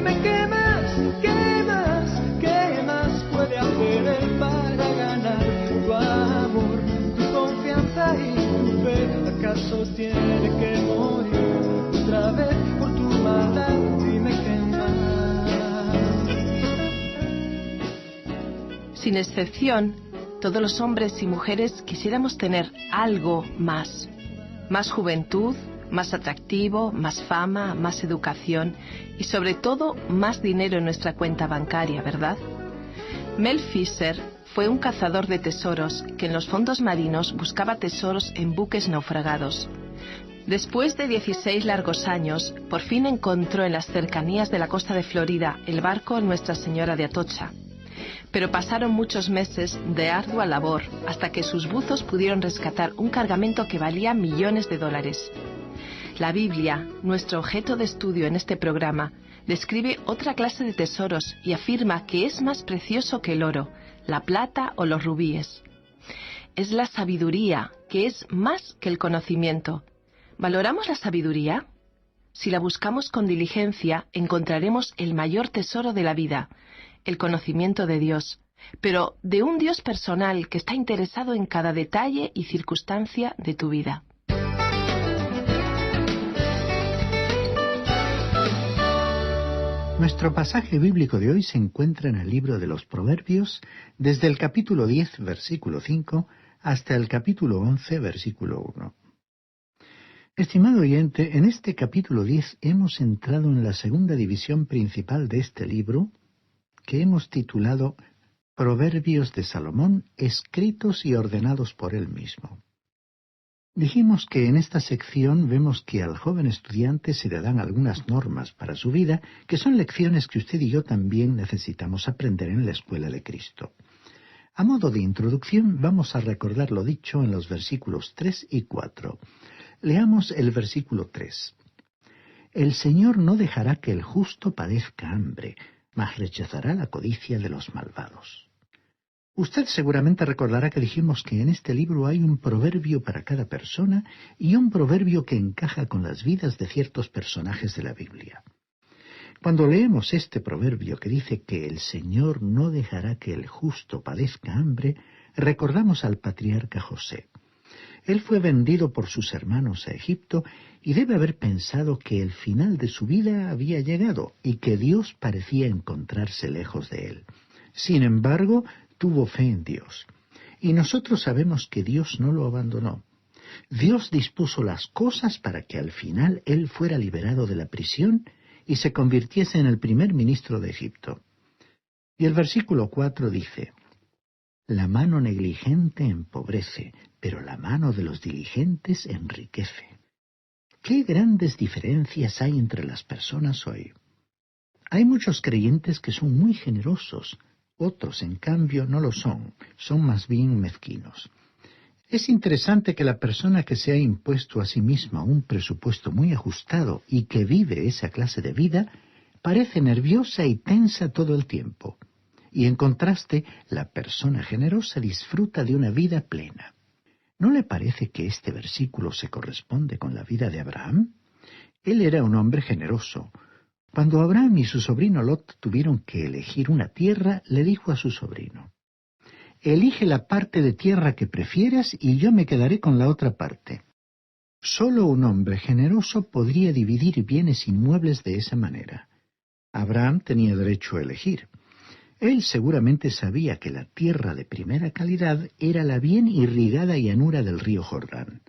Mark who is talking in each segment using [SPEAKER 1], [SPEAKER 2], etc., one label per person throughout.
[SPEAKER 1] Dime qué más puede hacer él para ganar tu amor, tu confianza y tu fe. ¿Acaso tiene que morir otra vez por tu maldad? Dime qué más.
[SPEAKER 2] Sin excepción, todos los hombres y mujeres quisiéramos tener algo más. Más juventud, más atractivo, más fama, más educación y sobre todo más dinero en nuestra cuenta bancaria, ¿verdad? Mel Fisher fue un cazador de tesoros que en los fondos marinos buscaba tesoros en buques naufragados. Después de 16 largos años, por fin encontró en las cercanías de la costa de Florida el barco Nuestra Señora de Atocha. Pero pasaron muchos meses de ardua labor hasta que sus buzos pudieron rescatar un cargamento que valía millones de dólares. La Biblia, nuestro objeto de estudio en este programa, describe otra clase de tesoros y afirma que es más precioso que el oro, la plata o los rubíes. Es la sabiduría, que es más que el conocimiento. ¿Valoramos la sabiduría? Si la buscamos con diligencia, encontraremos el mayor tesoro de la vida, el conocimiento de Dios, pero de un Dios personal que está interesado en cada detalle y circunstancia de tu vida.
[SPEAKER 3] Nuestro pasaje bíblico de hoy se encuentra en el libro de los Proverbios, desde el capítulo 10, versículo 5, hasta el capítulo 11, versículo 1. Estimado oyente, en este capítulo 10 hemos entrado en la segunda división principal de este libro, que hemos titulado Proverbios de Salomón, escritos y ordenados por él mismo. Dijimos que en esta sección vemos que al joven estudiante se le dan algunas normas para su vida, que son lecciones que usted y yo también necesitamos aprender en la escuela de Cristo. A modo de introducción, vamos a recordar lo dicho en los versículos 3 y 4. Leamos el versículo 3. El Señor no dejará que el justo padezca hambre, mas rechazará la codicia de los malvados. Usted seguramente recordará que dijimos que en este libro hay un proverbio para cada persona y un proverbio que encaja con las vidas de ciertos personajes de la Biblia. Cuando leemos este proverbio que dice que el Señor no dejará que el justo padezca hambre, recordamos al patriarca José. Él fue vendido por sus hermanos a Egipto y debe haber pensado que el final de su vida había llegado y que Dios parecía encontrarse lejos de él. Sin embargo, tuvo fe en Dios. Y nosotros sabemos que Dios no lo abandonó. Dios dispuso las cosas para que al final él fuera liberado de la prisión y se convirtiese en el primer ministro de Egipto. Y el versículo 4 dice: La mano negligente empobrece, pero la mano de los diligentes enriquece. ¡Qué grandes diferencias hay entre las personas hoy! Hay muchos creyentes que son muy generosos, otros, en cambio, no lo son más bien mezquinos. Es interesante que la persona que se ha impuesto a sí misma un presupuesto muy ajustado y que vive esa clase de vida, parece nerviosa y tensa todo el tiempo. Y en contraste, la persona generosa disfruta de una vida plena. ¿No le parece que este versículo se corresponde con la vida de Abraham? Él era un hombre generoso. Cuando Abraham y su sobrino Lot tuvieron que elegir una tierra, le dijo a su sobrino: Elige la parte de tierra que prefieras y yo me quedaré con la otra parte. Solo un hombre generoso podría dividir bienes inmuebles de esa manera. Abraham tenía derecho a elegir. Él seguramente sabía que la tierra de primera calidad era la bien irrigada llanura del río Jordán.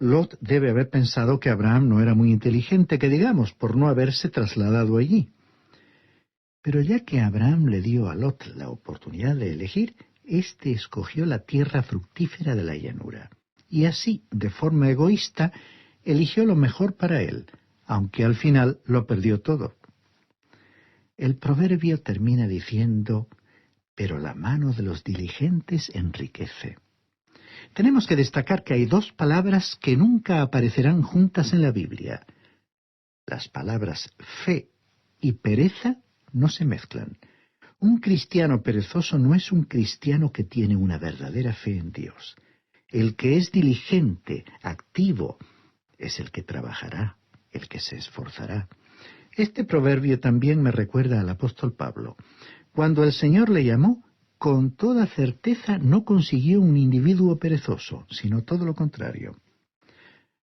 [SPEAKER 3] Lot debe haber pensado que Abraham no era muy inteligente, que digamos, por no haberse trasladado allí. Pero ya que Abraham le dio a Lot la oportunidad de elegir, éste escogió la tierra fructífera de la llanura. Y así, de forma egoísta, eligió lo mejor para él, aunque al final lo perdió todo. El proverbio termina diciendo: pero la mano de los diligentes enriquece. Tenemos que destacar que hay dos palabras que nunca aparecerán juntas en la Biblia. Las palabras fe y pereza no se mezclan. Un cristiano perezoso no es un cristiano que tiene una verdadera fe en Dios. El que es diligente, activo, es el que trabajará, el que se esforzará. Este proverbio también me recuerda al apóstol Pablo. Cuando el Señor le llamó, con toda certeza no consiguió un individuo perezoso, sino todo lo contrario.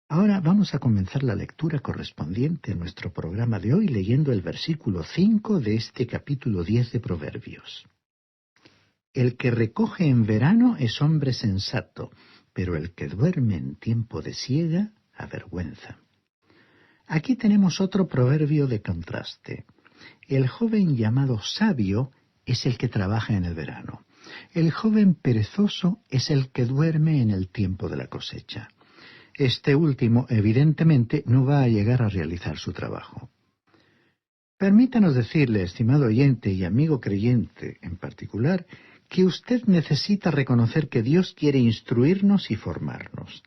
[SPEAKER 3] Ahora vamos a comenzar la lectura correspondiente a nuestro programa de hoy leyendo el versículo 5 de este capítulo 10 de Proverbios. El que recoge en verano es hombre sensato, pero el que duerme en tiempo de siega avergüenza. Aquí tenemos otro proverbio de contraste. El joven llamado sabio es el que trabaja en el verano. El joven perezoso es el que duerme en el tiempo de la cosecha. Este último, evidentemente, no va a llegar a realizar su trabajo. Permítanos decirle, estimado oyente y amigo creyente en particular, que usted necesita reconocer que Dios quiere instruirnos y formarnos.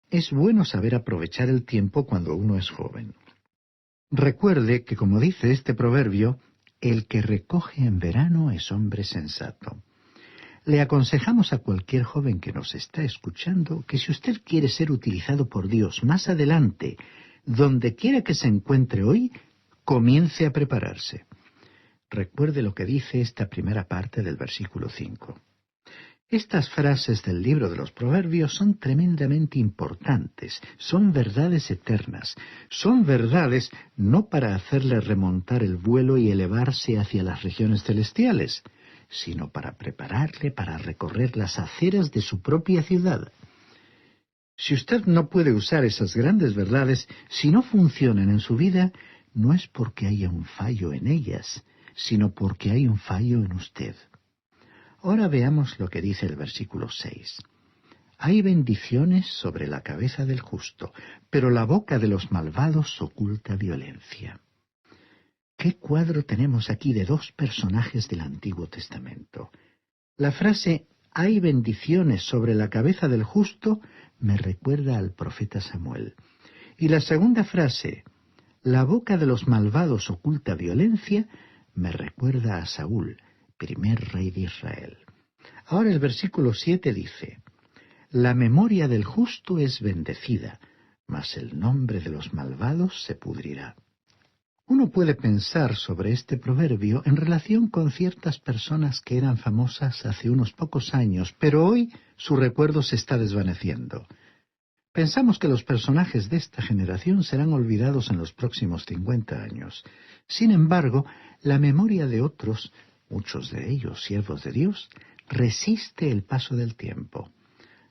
[SPEAKER 3] Es bueno saber aprovechar el tiempo cuando uno es joven. Recuerde que, como dice este proverbio, el que recoge en verano es hombre sensato. Le aconsejamos a cualquier joven que nos está escuchando que si usted quiere ser utilizado por Dios más adelante, donde quiera que se encuentre hoy, comience a prepararse. Recuerde lo que dice esta primera parte del versículo 5. Estas frases del libro de los Proverbios son tremendamente importantes, son verdades eternas, son verdades no para hacerle remontar el vuelo y elevarse hacia las regiones celestiales, sino para prepararle para recorrer las aceras de su propia ciudad. Si usted no puede usar esas grandes verdades, si no funcionan en su vida, no es porque haya un fallo en ellas, sino porque hay un fallo en usted. Ahora veamos lo que dice el versículo 6. Hay bendiciones sobre la cabeza del justo, pero la boca de los malvados oculta violencia. ¿Qué cuadro tenemos aquí de dos personajes del Antiguo Testamento? La frase «hay bendiciones sobre la cabeza del justo» me recuerda al profeta Samuel. Y la segunda frase «la boca de los malvados oculta violencia» me recuerda a Saúl, primer rey de Israel. Ahora el versículo 7 dice, «La memoria del justo es bendecida, mas el nombre de los malvados se pudrirá». Uno puede pensar sobre este proverbio en relación con ciertas personas que eran famosas hace unos pocos años, pero hoy su recuerdo se está desvaneciendo. Pensamos que los personajes de esta generación serán olvidados en los próximos 50 años. Sin embargo, la memoria de otros, muchos de ellos siervos de Dios, resiste el paso del tiempo.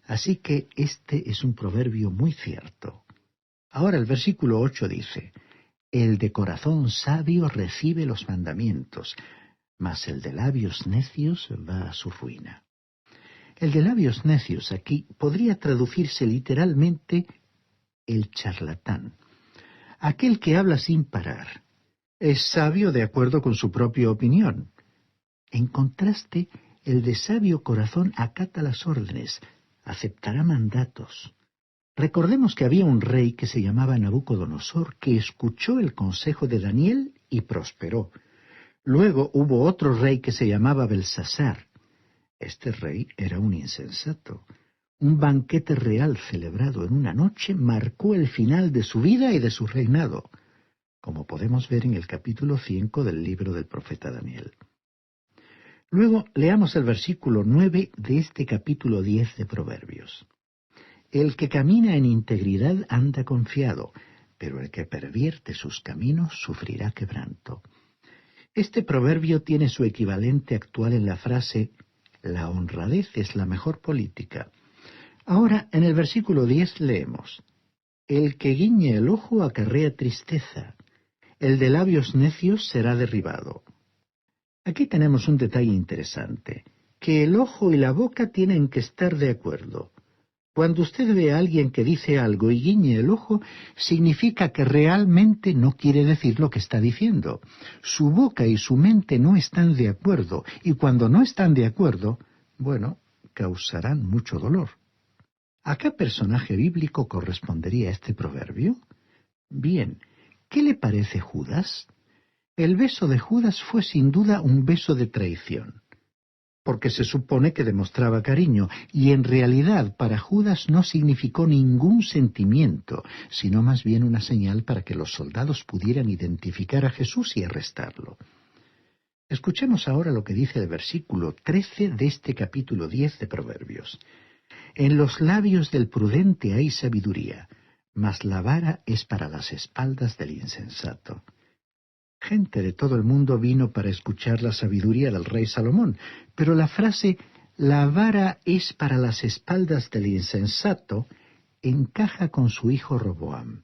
[SPEAKER 3] Así que este es un proverbio muy cierto. Ahora el versículo 8 dice, «El de corazón sabio recibe los mandamientos, mas el de labios necios va a su ruina». El de labios necios aquí podría traducirse literalmente el charlatán, aquel que habla sin parar. Es sabio de acuerdo con su propia opinión. En contraste, el de sabio corazón acata las órdenes, aceptará mandatos. Recordemos que había un rey que se llamaba Nabucodonosor que escuchó el consejo de Daniel y prosperó. Luego hubo otro rey que se llamaba Belsasar. Este rey era un insensato. Un banquete real celebrado en una noche marcó el final de su vida y de su reinado, como podemos ver en el capítulo 5 del libro del profeta Daniel. Luego leamos el versículo 9 de este capítulo 10 de Proverbios. El que camina en integridad anda confiado, pero el que pervierte sus caminos sufrirá quebranto. Este proverbio tiene su equivalente actual en la frase «La honradez es la mejor política». Ahora, en el versículo 10 leemos «El que guiñe el ojo acarrea tristeza, el de labios necios será derribado». Aquí tenemos un detalle interesante, que el ojo y la boca tienen que estar de acuerdo. Cuando usted ve a alguien que dice algo y guiñe el ojo, significa que realmente no quiere decir lo que está diciendo. Su boca y su mente no están de acuerdo, y cuando no están de acuerdo, bueno, causarán mucho dolor. ¿A qué personaje bíblico correspondería este proverbio? Bien, ¿qué le parece Judas? El beso de Judas fue sin duda un beso de traición. porque se supone que demostraba cariño, y en realidad para Judas no significó ningún sentimiento, sino más bien una señal para que los soldados pudieran identificar a Jesús y arrestarlo. Escuchemos ahora lo que dice el versículo 13 de este capítulo 10 de Proverbios. En los labios del prudente hay sabiduría, mas la vara es para las espaldas del insensato. Gente de todo el mundo vino para escuchar la sabiduría del rey Salomón, pero la frase «la vara es para las espaldas del insensato» encaja con su hijo Roboam.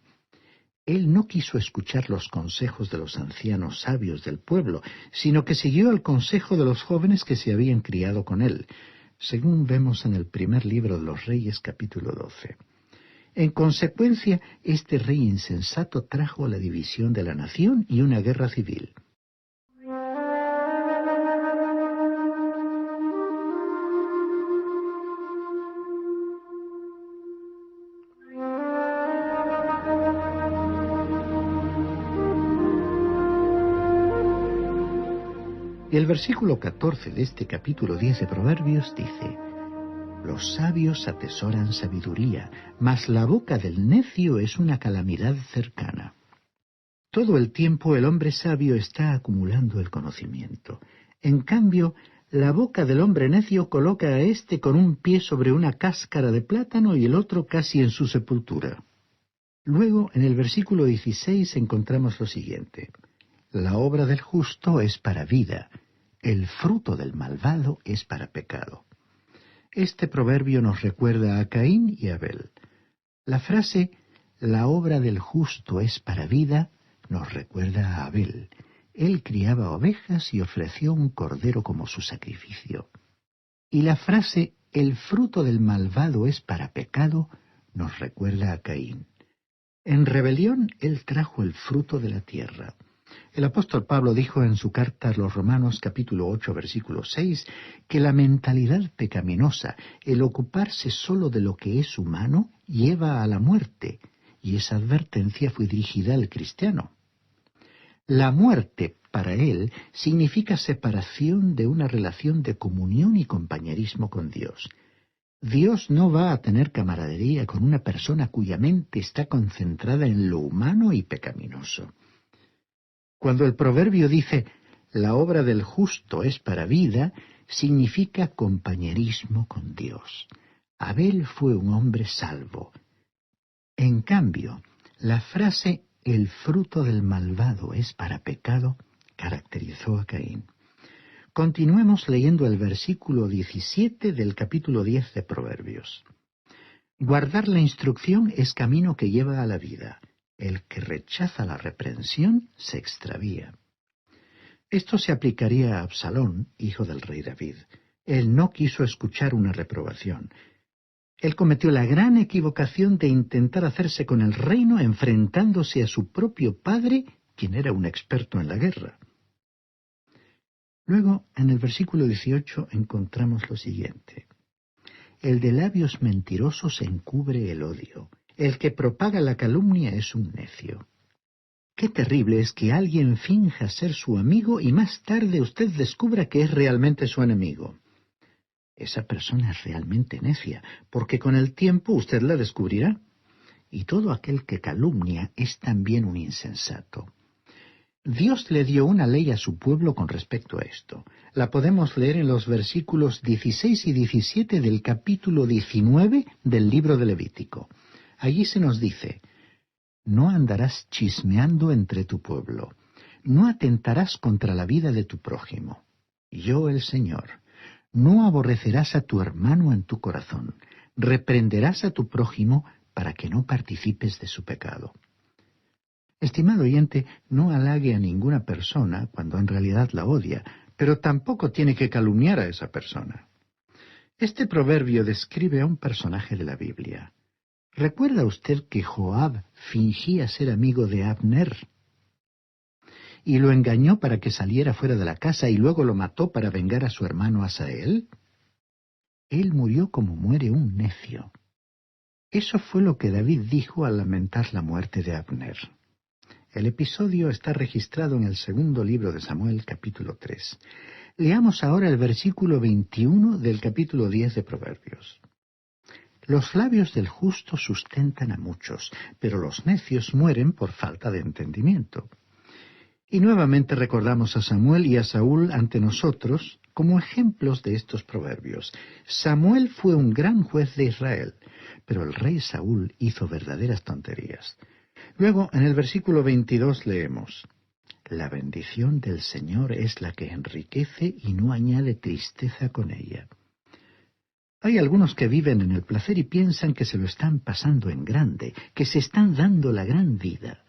[SPEAKER 3] Él no quiso escuchar los consejos de los ancianos sabios del pueblo, sino que siguió el consejo de los jóvenes que se habían criado con él, según vemos en el primer libro de los Reyes, capítulo 12. En consecuencia, este rey insensato trajo la división de la nación y una guerra civil. El versículo 14 de este capítulo 10 de Proverbios dice: Los sabios atesoran sabiduría, mas la boca del necio es una calamidad cercana. Todo el tiempo el hombre sabio está acumulando el conocimiento. En cambio, la boca del hombre necio coloca a éste con un pie sobre una cáscara de plátano y el otro casi en su sepultura. Luego, en el versículo 16 encontramos lo siguiente: La obra del justo es para vida, el fruto del malvado es para pecado. Este proverbio nos recuerda a Caín y Abel. La frase «la obra del justo es para vida» nos recuerda a Abel. Él criaba ovejas y ofreció un cordero como su sacrificio. Y la frase «el fruto del malvado es para pecado» nos recuerda a Caín. En rebelión él trajo el fruto de la tierra. El apóstol Pablo dijo en su carta a los Romanos capítulo 8 versículo 6 que la mentalidad pecaminosa, el ocuparse solo de lo que es humano, lleva a la muerte, y esa advertencia fue dirigida al cristiano. La muerte, para él, significa separación de una relación de comunión y compañerismo con Dios. Dios no va a tener camaradería con una persona cuya mente está concentrada en lo humano y pecaminoso. Cuando el proverbio dice «la obra del justo es para vida», significa compañerismo con Dios. Abel fue un hombre salvo. En cambio, la frase «el fruto del malvado es para pecado» caracterizó a Caín. Continuemos leyendo el versículo 17 del capítulo 10 de Proverbios. Guardar la instrucción es camino que lleva a la vida. El que rechaza la reprensión se extravía. Esto se aplicaría a Absalón, hijo del rey David. Él no quiso escuchar una reprobación. Él cometió la gran equivocación de intentar hacerse con el reino enfrentándose a su propio padre, quien era un experto en la guerra. Luego, en el versículo 18, encontramos lo siguiente: El de labios mentirosos encubre el odio. El que propaga la calumnia es un necio. Qué terrible es que alguien finja ser su amigo y más tarde usted descubra que es realmente su enemigo. Esa persona es realmente necia, porque con el tiempo usted la descubrirá. Y todo aquel que calumnia es también un insensato. Dios le dio una ley a su pueblo con respecto a esto. La podemos leer en los versículos 16 y 17 del capítulo 19 del libro de Levítico. Allí se nos dice: No andarás chismeando entre tu pueblo, no atentarás contra la vida de tu prójimo. Yo, el Señor, no aborrecerás a tu hermano en tu corazón, reprenderás a tu prójimo para que no participes de su pecado. Estimado oyente, no halague a ninguna persona cuando en realidad la odia, pero tampoco tiene que calumniar a esa persona. Este proverbio describe a un personaje de la Biblia. ¿Recuerda usted que Joab fingía ser amigo de Abner? ¿Y lo engañó para que saliera fuera de la casa y luego lo mató para vengar a su hermano Asael? Él murió como muere un necio. Eso fue lo que David dijo al lamentar la muerte de Abner. El episodio está registrado en el segundo libro de Samuel, capítulo 3. Leamos ahora el versículo 21 del capítulo 10 de Proverbios. Los labios del justo sustentan a muchos, pero los necios mueren por falta de entendimiento. Y nuevamente recordamos a Samuel y a Saúl ante nosotros como ejemplos de estos proverbios. Samuel fue un gran juez de Israel, pero el rey Saúl hizo verdaderas tonterías. Luego, en el versículo 22 leemos: La bendición del Señor es la que enriquece y no añade tristeza con ella. Hay algunos que viven en el placer y piensan que se lo están pasando en grande, que se están dando la gran vida.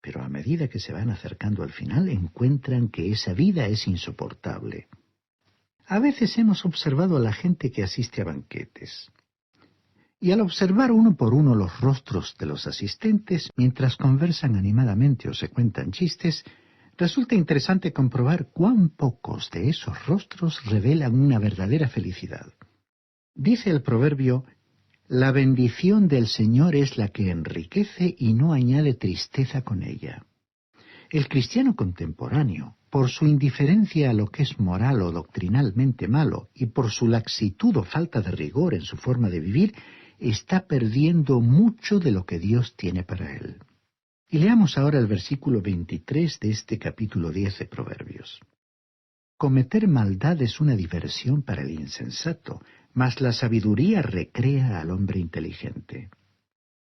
[SPEAKER 3] Pero a medida que se van acercando al final, encuentran que esa vida es insoportable. A veces hemos observado a la gente que asiste a banquetes. Y al observar uno por uno los rostros de los asistentes, mientras conversan animadamente o se cuentan chistes, resulta interesante comprobar cuán pocos de esos rostros revelan una verdadera felicidad. Dice el proverbio: La bendición del Señor es la que enriquece y no añade tristeza con ella. El cristiano contemporáneo, por su indiferencia a lo que es moral o doctrinalmente malo y por su laxitud o falta de rigor en su forma de vivir, está perdiendo mucho de lo que Dios tiene para él. Y leamos ahora el versículo 23 de este capítulo 10 de Proverbios. Cometer maldad es una diversión para el insensato, mas la sabiduría recrea al hombre inteligente.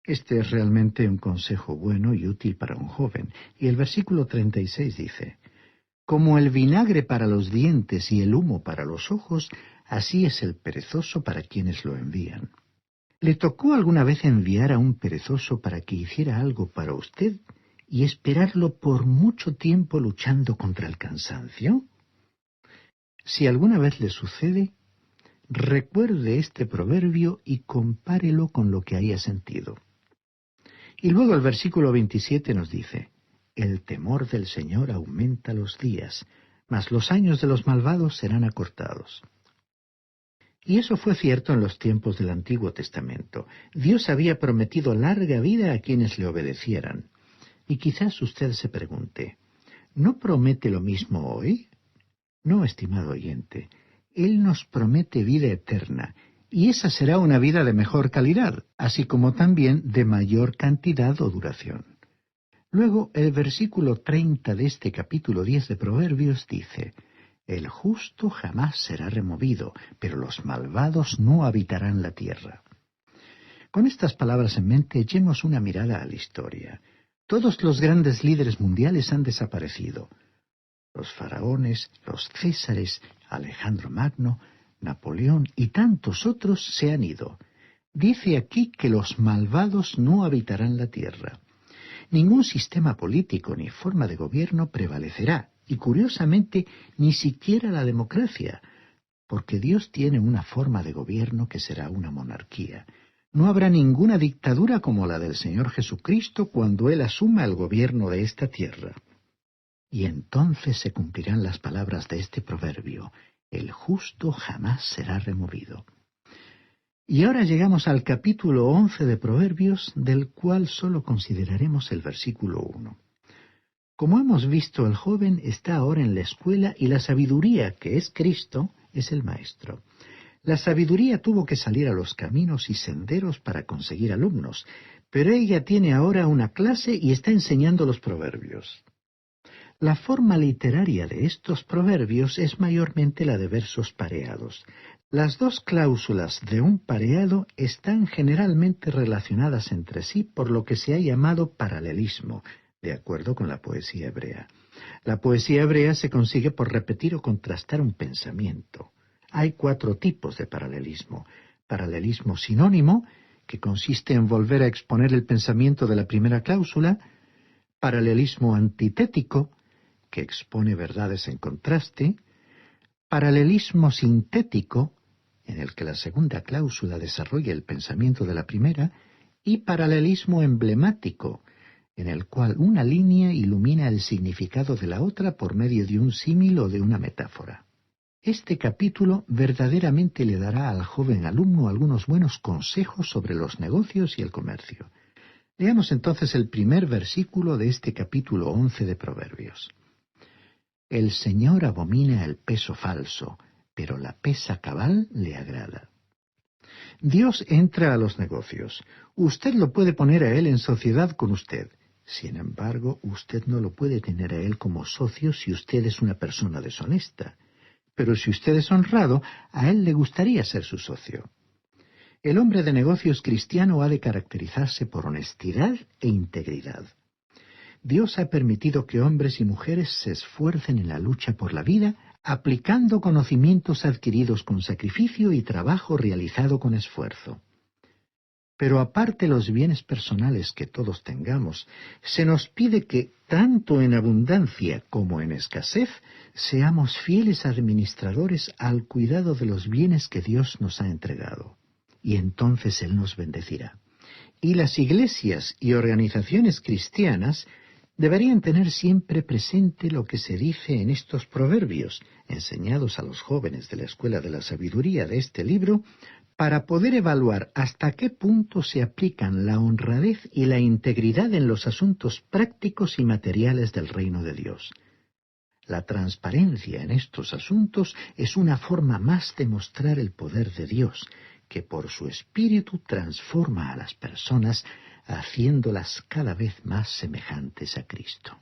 [SPEAKER 3] Este es realmente un consejo bueno y útil para un joven, y el versículo 36 dice: Como el vinagre para los dientes y el humo para los ojos, así es el perezoso para quienes lo envían. ¿Le tocó alguna vez enviar a un perezoso para que hiciera algo para usted y esperarlo por mucho tiempo luchando contra el cansancio? Si alguna vez le sucede, recuerde este proverbio y compárelo con lo que haya sentido. Y luego el versículo 27 nos dice: El temor del Señor aumenta los días, mas los años de los malvados serán acortados. Y eso fue cierto en los tiempos del Antiguo Testamento. Dios había prometido larga vida a quienes le obedecieran. Y quizás usted se pregunte: ¿no promete lo mismo hoy? No, estimado oyente. Él nos promete vida eterna, y esa será una vida de mejor calidad, así como también de mayor cantidad o duración. Luego, el versículo 30 de este capítulo 10 de Proverbios dice: El justo jamás será removido, pero los malvados no habitarán la tierra. Con estas palabras en mente, echemos una mirada a la historia. Todos los grandes líderes mundiales han desaparecido. Los faraones, los césares, Alejandro Magno, Napoleón y tantos otros se han ido. Dice aquí que los malvados no habitarán la tierra. Ningún sistema político ni forma de gobierno prevalecerá, y curiosamente ni siquiera la democracia, porque Dios tiene una forma de gobierno que será una monarquía. No habrá ninguna dictadura como la del Señor Jesucristo cuando Él asuma el gobierno de esta tierra. Y entonces se cumplirán las palabras de este proverbio: el justo jamás será removido. Y ahora llegamos al capítulo 11 de Proverbios, del cual solo consideraremos el versículo 1. Como hemos visto, el joven está ahora en la escuela y la sabiduría, que es Cristo, es el maestro. La sabiduría tuvo que salir a los caminos y senderos para conseguir alumnos, pero ella tiene ahora una clase y está enseñando los proverbios. La forma literaria de estos proverbios es mayormente la de versos pareados. Las dos cláusulas de un pareado están generalmente relacionadas entre sí por lo que se ha llamado paralelismo, de acuerdo con la poesía hebrea. La poesía hebrea se consigue por repetir o contrastar un pensamiento. Hay 4 tipos de paralelismo. Paralelismo sinónimo, que consiste en volver a exponer el pensamiento de la primera cláusula. Paralelismo antitético, que expone verdades en contraste. Paralelismo sintético, en el que la segunda cláusula desarrolla el pensamiento de la primera. Y paralelismo emblemático, en el cual una línea ilumina el significado de la otra por medio de un símil o de una metáfora. Este capítulo verdaderamente le dará al joven alumno algunos buenos consejos sobre los negocios y el comercio. Leamos entonces el primer versículo de este capítulo 11 de Proverbios. El Señor abomina el peso falso, pero la pesa cabal le agrada. Dios entra a los negocios. Usted lo puede poner a Él en sociedad con usted. Sin embargo, usted no lo puede tener a Él como socio si usted es una persona deshonesta. Pero si usted es honrado, a Él le gustaría ser su socio. El hombre de negocios cristiano ha de caracterizarse por honestidad e integridad. Dios ha permitido que hombres y mujeres se esfuercen en la lucha por la vida, aplicando conocimientos adquiridos con sacrificio y trabajo realizado con esfuerzo. Pero aparte los bienes personales que todos tengamos, se nos pide que, tanto en abundancia como en escasez, seamos fieles administradores al cuidado de los bienes que Dios nos ha entregado. Y entonces Él nos bendecirá. Y las iglesias y organizaciones cristianas deberían tener siempre presente lo que se dice en estos proverbios, enseñados a los jóvenes de la Escuela de la Sabiduría de este libro, para poder evaluar hasta qué punto se aplican la honradez y la integridad en los asuntos prácticos y materiales del reino de Dios. La transparencia en estos asuntos es una forma más de mostrar el poder de Dios, que por su Espíritu transforma a las personas, haciéndolas cada vez más semejantes a Cristo.